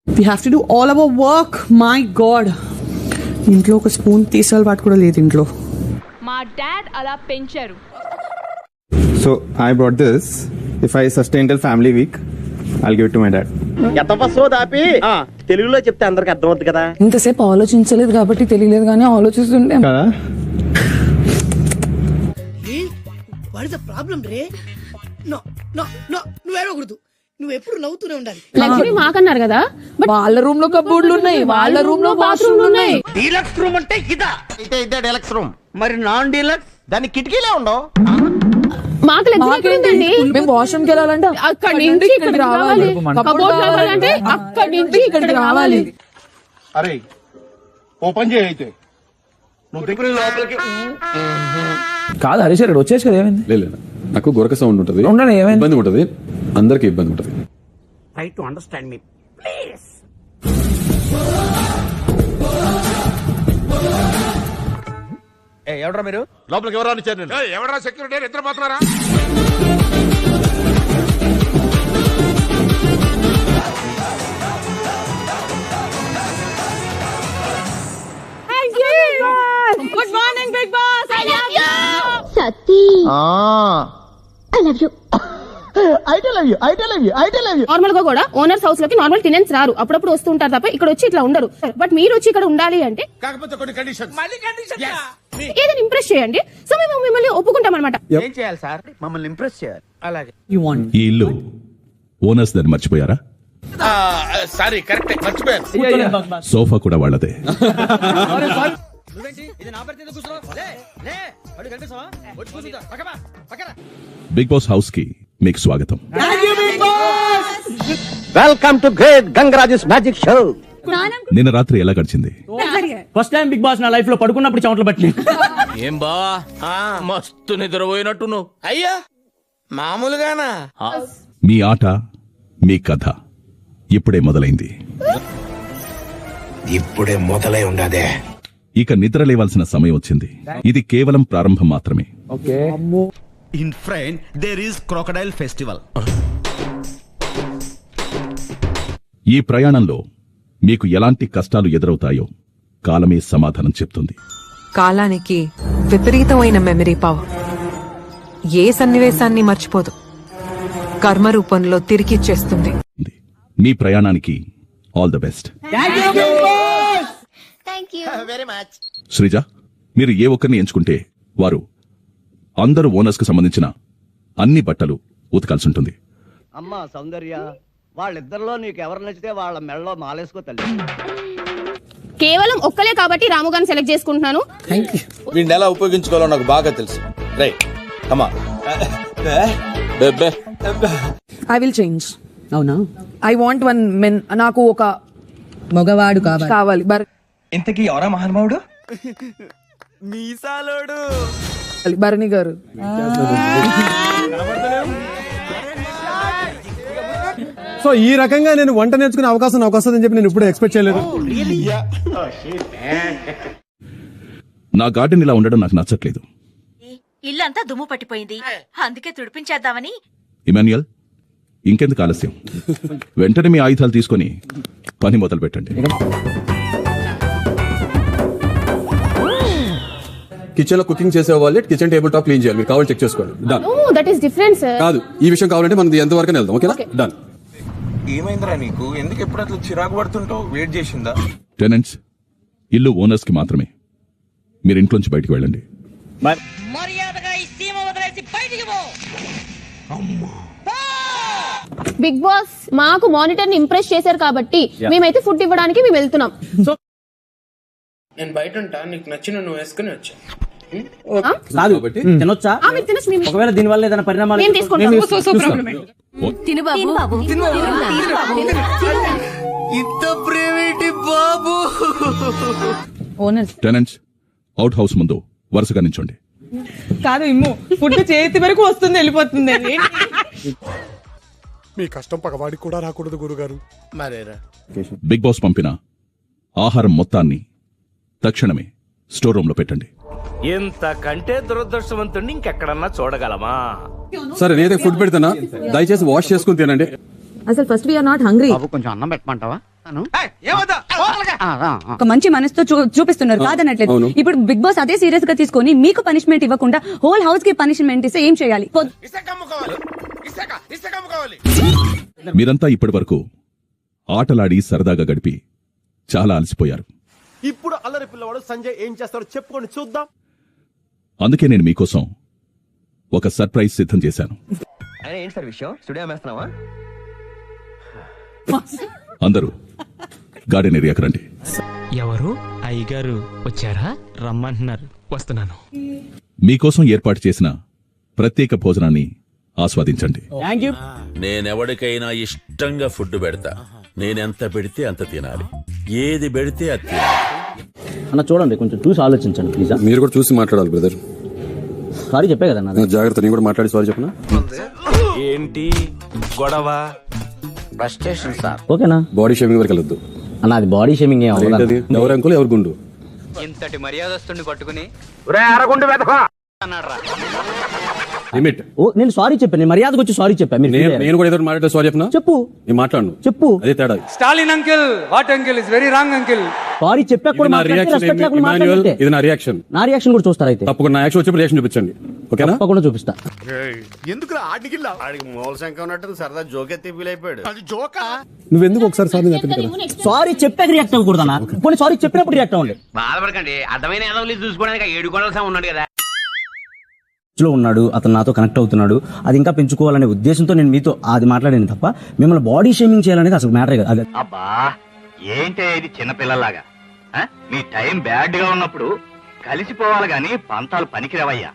We have to do all our work. My God. ఇంట్లో ఒక spoon తీసాలు పాటు కూడా లేదు ఇంట్లో. మా డాడ్ అలా పెంచారు. So I brought this. If I sustain till family week, I'll give it to my dad. దాపి తెలుగులో చెప్తే అందరికి అర్థమవుతుంది కదా. ఇంతసేపు ఆలోచించలేదు కాబట్టి తెలియలేదు కానీ ఆలోచిస్తుంటే కదా. వాట్ ఇస్ ద ప్రాబ్లం రే? నో నో నో నువ్వు ఏడవకూడదు. నువ్వు ఎప్పుడు నవ్వుతూనే ఉండాలి. లగ్జరీ మాకన్నారు కదా, వాళ్ళ రూమ్ లో కబోర్డ్లు ఉన్నాయి, వాళ్ళ రూమ్ లో బాత్రూమ్లు ఉన్నాయి. డీలక్స్ రూమ్ అంటే ఇదా? అయితే ఇదే డీలక్స్ రూమ్. మరి నాన్ డీలక్స్ దాని కిటికీలే ఉండవు. మాకు లగ్జరీ ఉందండి. మేము వాష్రూమ్కి వెళ్ళాలంటే అక్కడి నుంచి ఇక్కడికి రావాలి, కబోర్డ్ కావాలంటే అక్కడి నుంచి ఇక్కడికి రావాలి. అరే ఓపెన్ చేయి అయితే. నువ్వు దగ్గర లోపలికి కాదు హరీష్ గారు వచ్చేసి కదా, ఏమైంది? లేదు, నాకు గొరక సౌండ్ ఉంటుంది, ఏమైంది? ఇబ్బంది ఉంటుంది, అందరికి ఇబ్బంది ఉంటుంది. Try to understand me please. ఎవడరా మీరు? లోపలికి ఎవరా వచ్చారు? ఎవరా సెక్యూరిటీ ఇద్దరు పోతున్నారా? Good morning big boss. I love you Satti. I love you. Normal గా కూడా ఓనర్స్ హౌస్ లోకి నార్మల్ టెనెంట్స్ రారు, అప్పుడప్పుడు వస్తూ ఉంటారు తప్ప ఇక్కడ వచ్చి ఇట్లా ఉండరు. బట్ మీరు వచ్చి ఇక్కడ ఉండాలి అంటే కాకపోతే కొన్ని కండిషన్స్. ఏదైనా ఇంప్రెస్ చేయండి, సో మేము మిమ్మల్ని ఒప్పుకుంటాం అనమాట. ఏం చేయాలి సార్? మమ్మల్ని ఇంప్రెస్ చేయాలి. అలాగే. ఈ ఇల్లు ఓనర్స్ దాన్ని మర్చిపోయారా? సారీ కరెక్ట్ మర్చిపోయాను. సోఫా కూడా వాళ్ళదే. బిగ్ బాస్ హౌస్ కి మీకు స్వాగతం. వెల్కమ్ టు గ్రేట్ గంగరాజస్ మ్యాజిక్ షో. నిన్న రాత్రి ఎలా గడిచింది? ఫస్ట్ టైం బిగ్ బాస్ నా లైఫ్ లో పడుకున్నప్పుడు చెమటలు పట్టి. ఏం బావా మస్తు నిద్రపోయినట్టు నువ్వు? అయ్యా మామూలుగానా? మీ ఆట, మీ కథ ఇప్పుడే మొదలైంది. ఇప్పుడే మొదలై ఉండదే. ఇక నిద్ర లేవాల్సిన సమయం వచ్చింది. ఇది కేవలం ప్రారంభం మాత్రమే. In front there is crocodile festival. ఈ ప్రయాణంలో మీకు ఎలాంటి కష్టాలు ఎదురవుతాయో కాలమే సమాధానం చెప్తుంది. కాలానికి విపరీతమైన మెమరీ పవర్. ఏ సన్నివేశాన్ని మర్చిపోదు, కర్మ రూపంలో తిరిగిచ్చేస్తుంది. మీ ప్రయాణానికి ఆల్ ద బెస్ట్. శ్రీజ, మీరు ఏ ఒక్కరిని ఎంచుకుంటే వారు అందరూ ఓనర్స్ కు సంబంధించిన అన్ని బట్టలు ఉతకాల్సి ఉంటుంది. అమ్మా సౌందర్య, వాళ్ళిద్దరిలో నీకు ఎవరు నచ్చితే వాళ్ళ మెడలో మాలేసుకో తల్లి. కేవలం ఒక్కలే కాబట్టి రాము గారిని సెలెక్ట్ చేసుకుంటున్నాను. వీడిని ఎలా ఉపయోగించుకోవాలో నాకు బాగా తెలుసు. రైట్ కమా బేబే. I will change. అవునా? I want one men. నాకు ఒక మగవాడు కావాలి. ఇంతకీ ఎవరా మహానుభావుడు? మీసాలోడు భరణి గారు. సో ఈ రకంగా నేను వంట నేర్చుకునే అవకాశం నాకు వస్తుందని చెప్పి నేను ఇప్పుడు ఎక్స్పెక్ట్ చేయలేదు. నా గార్డెన్ ఇలా ఉండడం నాకు నచ్చట్లేదు. ఇల్లంతా దుమ్ము పట్టిపోయింది, అందుకే తుడిపించేద్దామని. ఇమాన్యుయల్, ఇంకెందుకు ఆలస్యం? వెంటనే మీ ఆయుధాలు తీసుకొని పని మొదలు పెట్టండి. కిచెన్ లో కుకింగ్ చేసే వాళ్ళే కిచెన్ టేబుల్ టాప్ క్లీన్ చేయాలి. మీరు కావాలి చెక్ చేసుకోండి. Done. That is different sir. కాదు, ఈ విషయం కావాలంటే మనం ఎంత వరకు వెళ్దాం. ఓకేనా? డన్. ఏమైందిరా నీకు? ఎందుకు ఎప్పుడు అట్లా చిరాకు పడుతుంటావు? వెయిట్ చేసిందా? టెనెంట్స్, ఇల్లు ఓనర్స్ కి మాత్రమే. మీరు ఇంట్లోంచి బయటికి వెళ్ళండి. బిగ్ బాస్ మాకు మానిటర్ ని ఇంప్రెస్ చేశారు కాబట్టి మేమైతే ఫుడ్ ఇవ్వడానికి మేము వెళ్తున్నాం. నేను బయట ఉంటా, నీకు నచ్చిన నువ్వు వేసుకుని వచ్చా. తినొచ్చా? ఒకవేళ దీని వల్ల ఏదైనా పరిణామాలు టెనెంట్స్, అవుట్ హౌస్ ముందు వరుసగా నించోండి. కాదు, ఇమ్ము ఫుడ్ చేతి వరకు వస్తుంది, వెళ్ళిపోతుంది. మీ కష్టం పగవాడికి కూడా రాకూడదు గురుగారు. మరేరా బిగ్ బాస్ పంపిన ఆహారం మొత్తాన్ని తక్షణమే స్టోర్ రూమ్ లో పెట్టండి. ఇంతకంటే దురదృష్టవంతుడిని ఇంకెక్కడన్నా చూడగలమా? సరే, నేనైతే ఫుడ్ పెడతానా, దయచేసి వాష్ చేసుకుని తినండి. అసలు ఫస్ట్ వీఆర్ నాట్ హంగ్రీ. బాబు కొంచెం అన్నం పెట్టమంటావా? ఒక మంచి మనసుతో చూపిస్తున్నారు కాదనట్లేదు. ఇప్పుడు బిగ్ బాస్ అదే సీరియస్ గా తీసుకొని మీకు పనిష్మెంట్ ఇవ్వకుండా హోల్ హౌస్ కి పనిష్మెంట్ ఇస్తే ఏం చేయాలి? మీరంతా ఇప్పటి వరకు ఆటలాడి సరదాగా గడిపి చాలా అలసిపోయారు. ఇప్పుడు అల్లరి పిల్లవాడు సంజయ్ ఏం చేస్తారో చెప్పుకొని చూద్దాం. అందుకే నేను మీకోసం ఒక సర్ప్రైజ్ సిద్ధం చేశాను. ఏంటి సార్ విషయం? స్టూడియో వేస్తున్నావా? అందరూ గార్డెన్ ఏరియాకి రండి. ఎవరు? అయ్యగారు వచ్చారా? రమ్మంటున్నారు, వస్తున్నాను. మీకోసం ఏర్పాటు చేసిన ప్రత్యేక భోజనాన్ని ఆస్వాదించండి. నేనెవడికైనా ఇష్టంగా ఫుడ్ పెడతా. నేనెంత పెడితే అంత తినాలి. ఏది పెడితే అది తినాలి. అన్న చూడండి, కొంచెం చూసి ఆలోచించండి ప్లీజ్. మీరు కూడా చూసి మాట్లాడాలి బ్రదర్. సారీ చెప్పే కదా అన్న. జాగ్రత్త, నేను కూడా మాట్లాడి సారీ చెప్పనా? ఏంటి గొడవ? Frustration sir. ఓకేనా? బాడీ షేమింగ్ వరకు వెళ్ళొద్దు అన్న. అది బాడీ షేమింగ్ ఏం అవ్వదు. ఏంటది? ఎవరు అంకుల్ ఎవరు గుండు? ఇంతటి మర్యాదస్తుని పట్టుకుని అరగుండు వెతకో అన్నాడు. లిమిట్. ఓ నేను సారీ చెప్పాను, నేను మర్యాదకు వచ్చి సారీ చెప్పాను. నేను కూడా ఏదో మాట్లాడే సారీ చెప్పనా? చెప్పు. నేను మాట్లాడను. చెప్పు. అదే తేడా. Stalin uncle, what uncle is very wrong uncle. Sorry చెప్పా కూడా ఇది నా రియాక్షన్. నా రియాక్షన్ కూడా చూస్తారు అయితే. తప్పకుండా నా యాక్షన్ వచ్చినప్పుడు రియాక్షన్ చూపించండి. ఓకేనా? తప్పకుండా చూపిస్తా. ఎందుకు ఆడికి మూల సంఖ్య ఉన్నట్టు సరదా జోకెత్తి ఫీల్ అయిపోయాడు. అది జోకా? నువ్వెందుకు ఒకసారి సారీ చెప్పండి కదా. సారీ చెప్పాక రియాక్ట్ అవ్వకూడదన్నా. కొన్ని సారీ చెప్పినప్పుడు రియాక్ట్ అవ్వండి. బాధపడకండి, అర్థమైన ఏదో చూసుకోవడానికి 7 గొడవలసా ఉన్నాడు కదా. లో ఉన్నాడు, అతను నాతో కనెక్ట్ అవుతున్నాడు, అది ఇంకా పెంచుకోవాలనే ఉద్దేశంతో నేను మీతో అది మాట్లాడాను తప్ప మిమ్మల్ని బాడీ షేమింగ్ చేయాలనేది అసలు మ్యాటర్ కాదు. అబ్బా ఏంటి ఇది చిన్నపిల్లలాగా? మీ టైం బ్యాడ్ గా ఉన్నప్పుడు కలిసిపోవాలి గాని పంతాలు పనికిరావయ్యా.